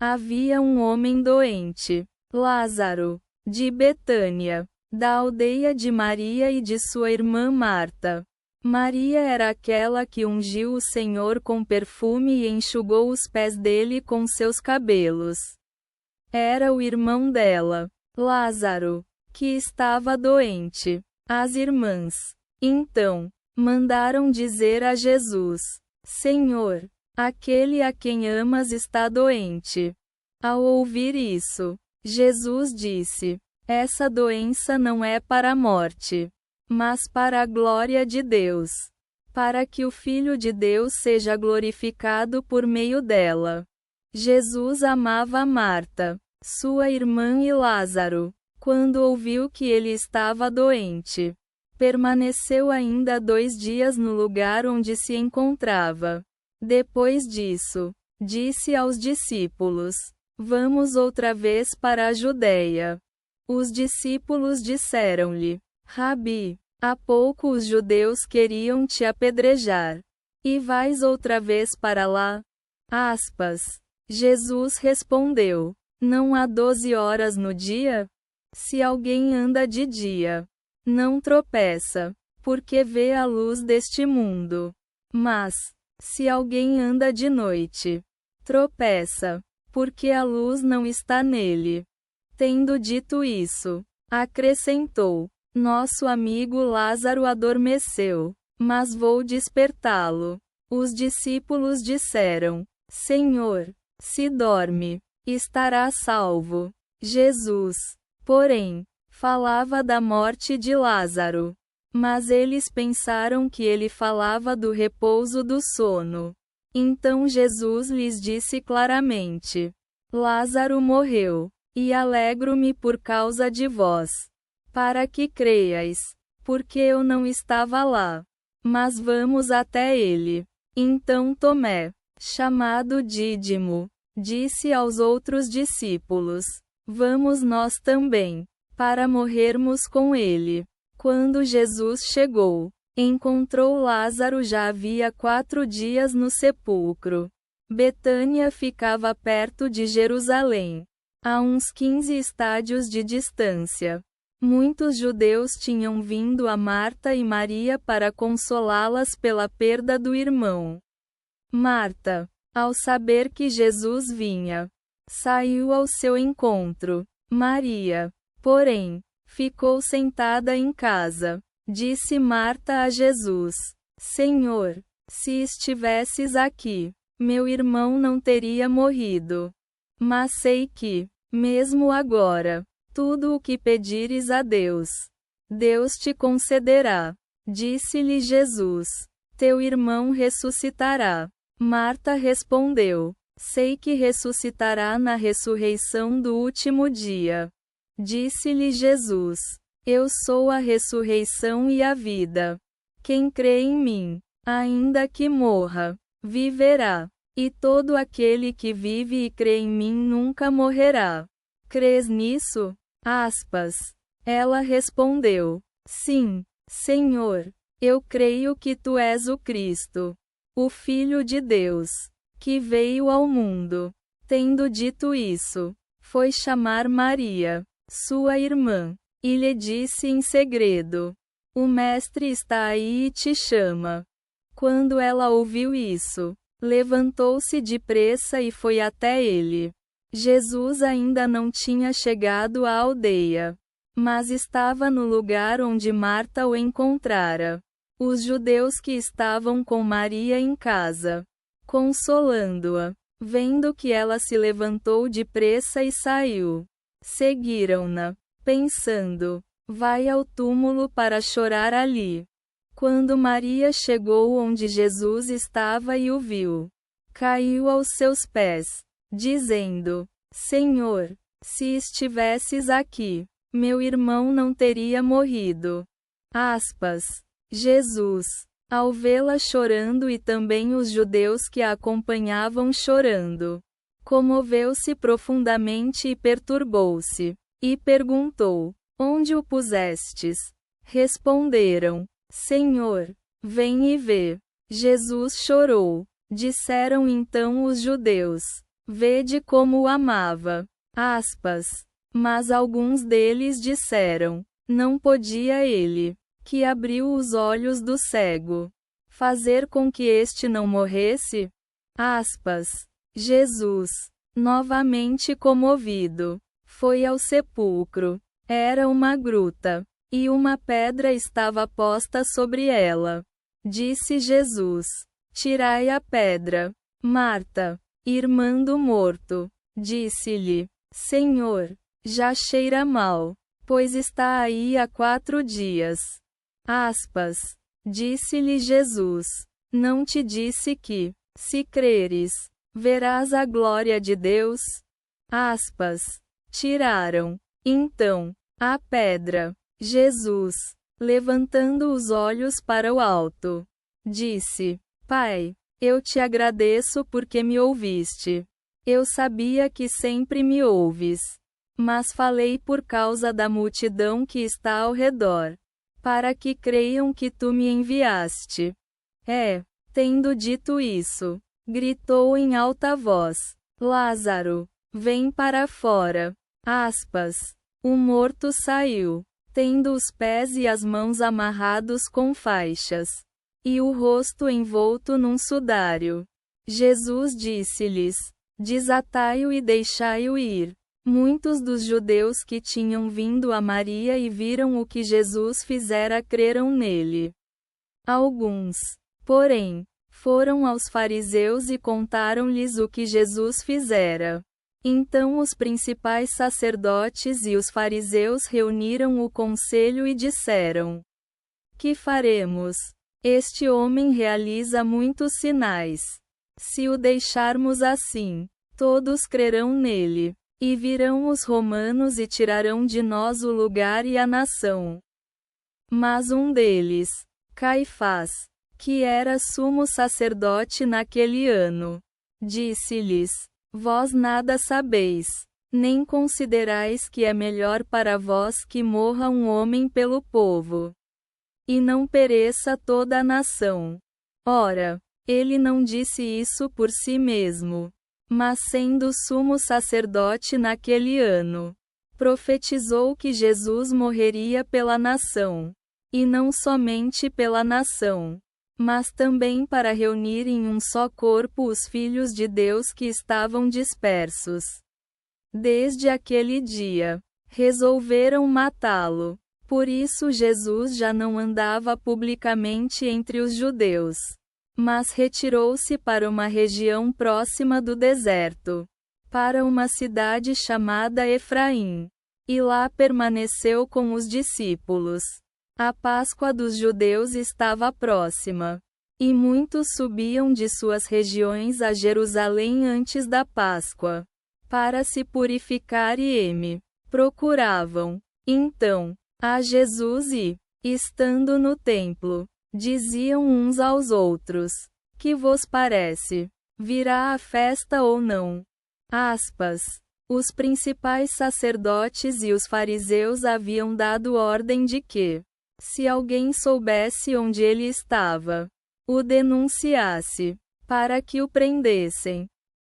Havia um homem doente, Lázaro, de Betânia, da aldeia de Maria e de sua irmã Marta. Maria era aquela que ungiu o Senhor com perfume e enxugou os pés dele com seus cabelos. Era o irmão dela, Lázaro, que estava doente. As irmãs, então, mandaram dizer a Jesus: Senhor, aquele a quem amas está doente. Ao ouvir isso, Jesus disse: Essa doença não é para a morte, mas para a glória de Deus, para que o Filho de Deus seja glorificado por meio dela. Jesus amava Marta, sua irmã e Lázaro. Quando ouviu que ele estava doente, permaneceu ainda 2 dias no lugar onde se encontrava. Depois disso, disse aos discípulos: Vamos outra vez para a Judeia. Os discípulos disseram-lhe: Rabi, há pouco os judeus queriam te apedrejar. E vais outra vez para lá? Jesus respondeu: Não há 12 horas no dia? Se alguém anda de dia, não tropeça, porque vê a luz deste mundo. Mas, se alguém anda de noite, tropeça, porque a luz não está nele. Tendo dito isso, acrescentou: Nosso amigo Lázaro adormeceu, mas vou despertá-lo. Os discípulos disseram: Senhor, se dorme, estará salvo. Jesus, porém, falava da morte de Lázaro. Mas eles pensaram que ele falava do repouso do sono. Então Jesus lhes disse claramente: Lázaro morreu, e alegro-me por causa de vós, para que creiais, porque eu não estava lá. Mas vamos até ele. Então Tomé, chamado Dídimo, disse aos outros discípulos: Vamos nós também, para morrermos com ele. Quando Jesus chegou, encontrou Lázaro já havia 4 dias no sepulcro. Betânia ficava perto de Jerusalém, a uns 15 estádios de distância. Muitos judeus tinham vindo a Marta e Maria para consolá-las pela perda do irmão. Marta, ao saber que Jesus vinha, saiu ao seu encontro. Maria, porém, ficou sentada em casa. Disse Marta a Jesus: Senhor, se estivesses aqui, meu irmão não teria morrido. Mas sei que, mesmo agora, tudo o que pedires a Deus, Deus te concederá. Disse-lhe Jesus: Teu irmão ressuscitará. Marta respondeu: Sei que ressuscitará na ressurreição do último dia. Disse-lhe Jesus: Eu sou a ressurreição e a vida. Quem crê em mim, ainda que morra, viverá. E todo aquele que vive e crê em mim nunca morrerá. Crês nisso? Ela respondeu: Sim, Senhor, eu creio que tu és o Cristo, o Filho de Deus, que veio ao mundo. Tendo dito isso, foi chamar Maria, sua irmã, e lhe disse em segredo: O Mestre está aí e te chama. Quando ela ouviu isso, levantou-se depressa e foi até ele. Jesus ainda não tinha chegado à aldeia, mas estava no lugar onde Marta o encontrara. Os judeus que estavam com Maria em casa, consolando-a, vendo que ela se levantou depressa e saiu, seguiram-na, pensando: Vai ao túmulo para chorar ali. Quando Maria chegou onde Jesus estava e o viu, caiu aos seus pés, dizendo: Senhor, se estivesses aqui, meu irmão não teria morrido. Jesus, ao vê-la chorando e também os judeus que a acompanhavam chorando, comoveu-se profundamente e perturbou-se, e perguntou: Onde o pusestes? Responderam: Senhor, vem e vê. Jesus chorou. Disseram então os judeus: Vede como o amava. Mas alguns deles disseram: não podia ele, que abriu os olhos do cego, fazer com que este não morresse? Jesus, novamente comovido, foi ao sepulcro. Era uma gruta, e uma pedra estava posta sobre ela. Disse Jesus: tirai a pedra. Marta, irmã do morto, disse-lhe: Senhor, já cheira mal, pois está aí há 4 dias. Disse-lhe Jesus: não te disse que, se creres, verás a glória de Deus? Tiraram, então, a pedra. Jesus, levantando os olhos para o alto, disse: Pai, eu te agradeço porque me ouviste. Eu sabia que sempre me ouves. Mas falei por causa da multidão que está ao redor, para que creiam que tu me enviaste. Tendo dito isso, gritou em alta voz: Lázaro, vem para fora. O morto saiu, tendo os pés e as mãos amarrados com faixas, e o rosto envolto num sudário. Jesus disse-lhes: desatai-o e deixai-o ir. Muitos dos judeus que tinham vindo a Maria e viram o que Jesus fizera creram nele. Alguns, porém, foram aos fariseus e contaram-lhes o que Jesus fizera. Então os principais sacerdotes e os fariseus reuniram o conselho e disseram: que faremos? Este homem realiza muitos sinais. Se o deixarmos assim, todos crerão nele. E virão os romanos e tirarão de nós o lugar e a nação. Mas um deles, Caifás, que era sumo sacerdote naquele ano, disse-lhes: vós nada sabeis, nem considerais que é melhor para vós que morra um homem pelo povo, e não pereça toda a nação. Ora, ele não disse isso por si mesmo, mas sendo sumo sacerdote naquele ano, profetizou que Jesus morreria pela nação, e não somente pela nação, mas também para reunir em um só corpo os filhos de Deus que estavam dispersos. Desde aquele dia, resolveram matá-lo. Por isso Jesus já não andava publicamente entre os judeus, mas retirou-se para uma região próxima do deserto, para uma cidade chamada Efraim, e lá permaneceu com os discípulos. A Páscoa dos judeus estava próxima, e muitos subiam de suas regiões a Jerusalém antes da Páscoa, para se purificar e procuravam, então, a Jesus e, estando no templo, diziam uns aos outros: que vos parece? Virá a festa ou não? Os principais sacerdotes e os fariseus haviam dado ordem de que, se alguém soubesse onde ele estava, o denunciasse, para que o prendessem.